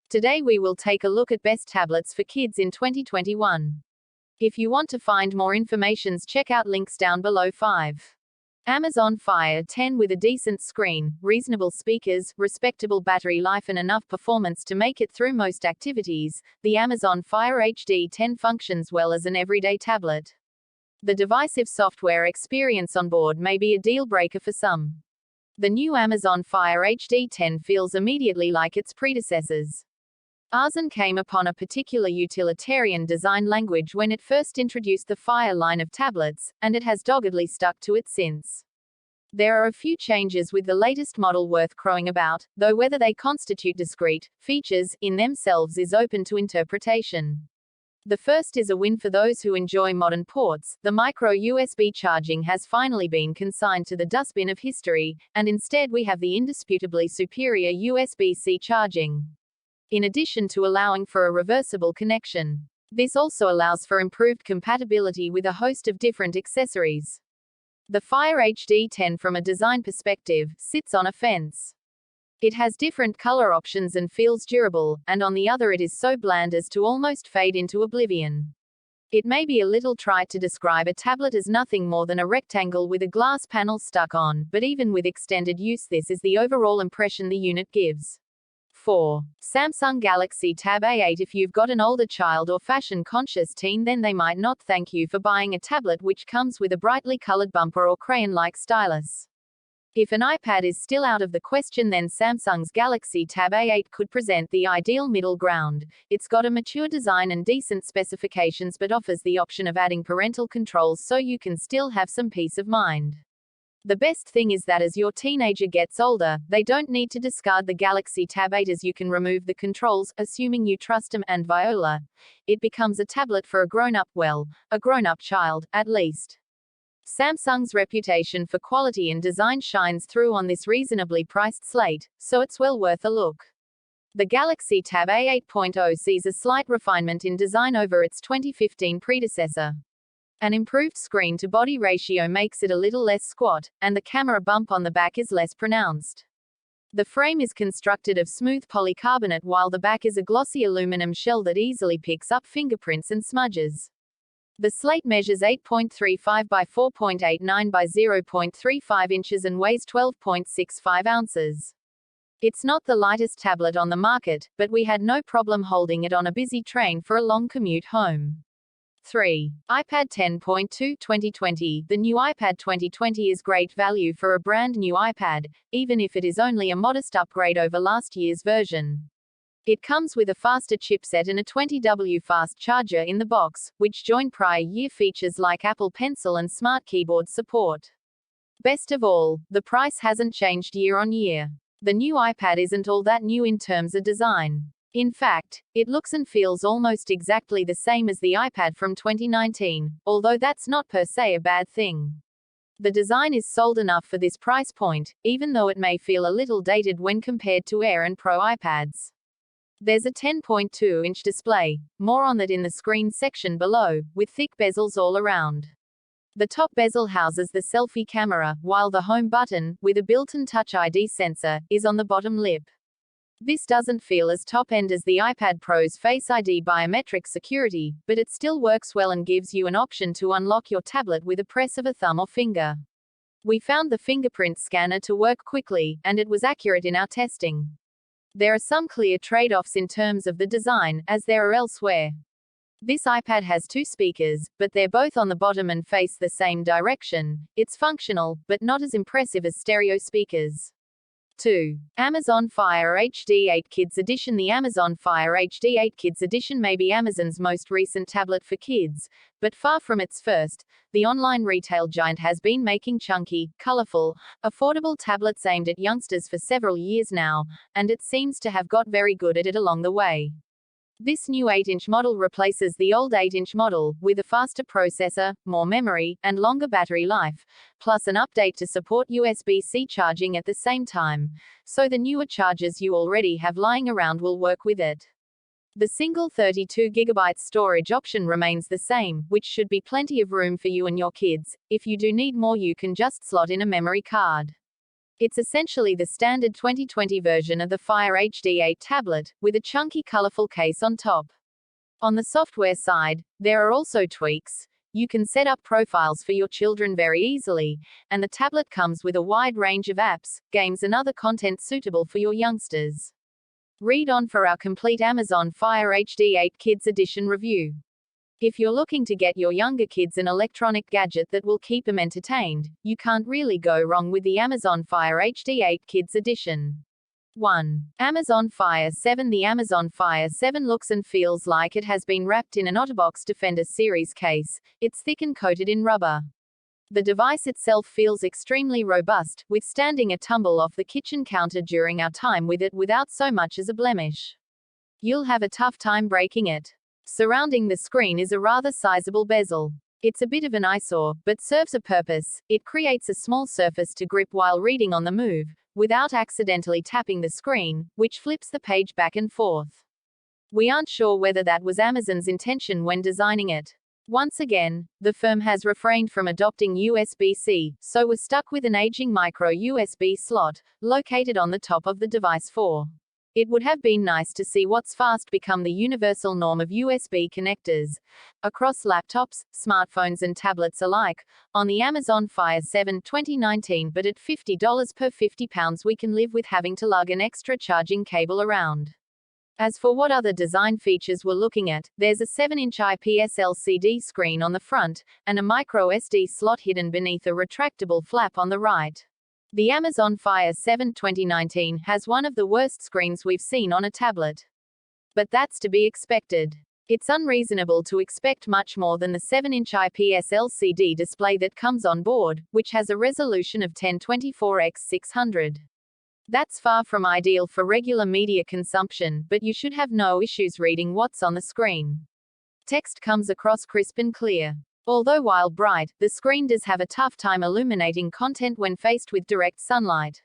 Today we will take a look at best tablets for kids in 2021. If you want to find more information, check out links down below. 5. Amazon Fire 10 with a decent screen, reasonable speakers, respectable battery life and enough performance to make it through most activities. The Amazon Fire HD 10 functions well as an everyday tablet. The divisive software experience on board may be a deal breaker for some. The new Amazon Fire HD 10 feels immediately like its predecessors. Amazon came upon a particular utilitarian design language when it first introduced the Fire line of tablets, and it has doggedly stuck to it since. There are a few changes with the latest model worth crowing about, though whether they constitute discrete features in themselves is open to interpretation. The first is a win for those who enjoy modern ports. The micro USB charging has finally been consigned to the dustbin of history, and instead we have the indisputably superior USB-C charging. In addition to allowing for a reversible connection, this also allows for improved compatibility with a host of different accessories. The Fire HD 10 from a design perspective sits on a fence. It has different color options and feels durable, and on the other it is so bland as to almost fade into oblivion. It may be a little trite to describe a tablet as nothing more than a rectangle with a glass panel stuck on, but even with extended use this is the overall impression the unit gives. 4. Samsung Galaxy Tab A8. If you've got an older child or fashion-conscious teen, then they might not thank you for buying a tablet which comes with a brightly colored bumper or crayon-like stylus. If an iPad is still out of the question, then Samsung's Galaxy Tab A8 could present the ideal middle ground. It's got a mature design and decent specifications but offers the option of adding parental controls so you can still have some peace of mind. The best thing is that as your teenager gets older, they don't need to discard the Galaxy Tab 8 as you can remove the controls, assuming you trust them, and voila, it becomes a tablet for a grown-up, well, a grown-up child, at least. Samsung's reputation for quality and design shines through on this reasonably priced slate, so it's well worth a look. The Galaxy Tab A8.0 sees a slight refinement in design over its 2015 predecessor. An improved screen-to-body ratio makes it a little less squat, and the camera bump on the back is less pronounced. The frame is constructed of smooth polycarbonate while the back is a glossy aluminum shell that easily picks up fingerprints and smudges. The slate measures 8.35 by 4.89 by 0.35 inches and weighs 12.65 ounces. It's not the lightest tablet on the market, but we had no problem holding it on a busy train for a long commute home. 3. iPad 10.2 2020. The new iPad 2020 is great value for a brand new iPad, even if it is only a modest upgrade over last year's version. It comes with a faster chipset and a 20W fast charger in the box, which join prior year features like Apple Pencil and Smart Keyboard support. Best of all, the price hasn't changed year on year. The new iPad isn't all that new in terms of design. In fact, it looks and feels almost exactly the same as the iPad from 2019, although that's not per se a bad thing. The design is sold enough for this price point, even though it may feel a little dated when compared to Air and Pro iPads. There's a 10.2-inch display, more on that in the screen section below, with thick bezels all around. The top bezel houses the selfie camera, while the home button, with a built-in Touch ID sensor, is on the bottom lip. This doesn't feel as top-end as the iPad Pro's Face ID biometric security, but it still works well and gives you an option to unlock your tablet with a press of a thumb or finger. We found the fingerprint scanner to work quickly, and it was accurate in our testing. There are some clear trade-offs in terms of the design, as there are elsewhere. This iPad has two speakers, but they're both on the bottom and face the same direction. It's functional, but not as impressive as stereo speakers. 2. Amazon Fire HD 8 Kids Edition. The Amazon Fire HD 8 Kids Edition may be Amazon's most recent tablet for kids, but far from its first. The online retail giant has been making chunky, colorful, affordable tablets aimed at youngsters for several years now, and it seems to have got very good at it along the way. This new 8-inch model replaces the old 8-inch model, with a faster processor, more memory, and longer battery life, plus an update to support USB-C charging at the same time, so the newer chargers you already have lying around will work with it. The single 32GB storage option remains the same, which should be plenty of room for you and your kids. If you do need more, you can just slot in a memory card. It's essentially the standard 2020 version of the Fire HD8 tablet, with a chunky colorful case on top. On the software side, there are also tweaks. You can set up profiles for your children very easily, and the tablet comes with a wide range of apps, games and other content suitable for your youngsters. Read on for our complete Amazon Fire HD8 Kids Edition review. If you're looking to get your younger kids an electronic gadget that will keep them entertained, you can't really go wrong with the Amazon Fire HD8 Kids Edition. 1. Amazon Fire 7. The Amazon Fire 7 looks and feels like it has been wrapped in an OtterBox Defender series case. It's thick and coated in rubber. The device itself feels extremely robust, withstanding a tumble off the kitchen counter during our time with it without so much as a blemish. You'll have a tough time breaking it. Surrounding the screen is a rather sizable bezel. It's a bit of an eyesore, but serves a purpose. It creates a small surface to grip while reading on the move, without accidentally tapping the screen, which flips the page back and forth. We aren't sure whether that was Amazon's intention when designing it. Once again, the firm has refrained from adopting USB-C, so we're stuck with an aging micro USB slot, located on the top of the device 4. It would have been nice to see what's fast become the universal norm of USB connectors, across laptops, smartphones and tablets alike, on the Amazon Fire 7 2019, but at $50 per £50 we can live with having to lug an extra charging cable around. As for what other design features we're looking at, there's a 7-inch IPS LCD screen on the front, and a micro SD slot hidden beneath a retractable flap on the right. The Amazon Fire 7 2019 has one of the worst screens we've seen on a tablet. But that's to be expected. It's unreasonable to expect much more than the 7-inch IPS LCD display that comes on board, which has a resolution of 1024x600. That's far from ideal for regular media consumption, but you should have no issues reading what's on the screen. Text comes across crisp and clear. Although while bright, the screen does have a tough time illuminating content when faced with direct sunlight.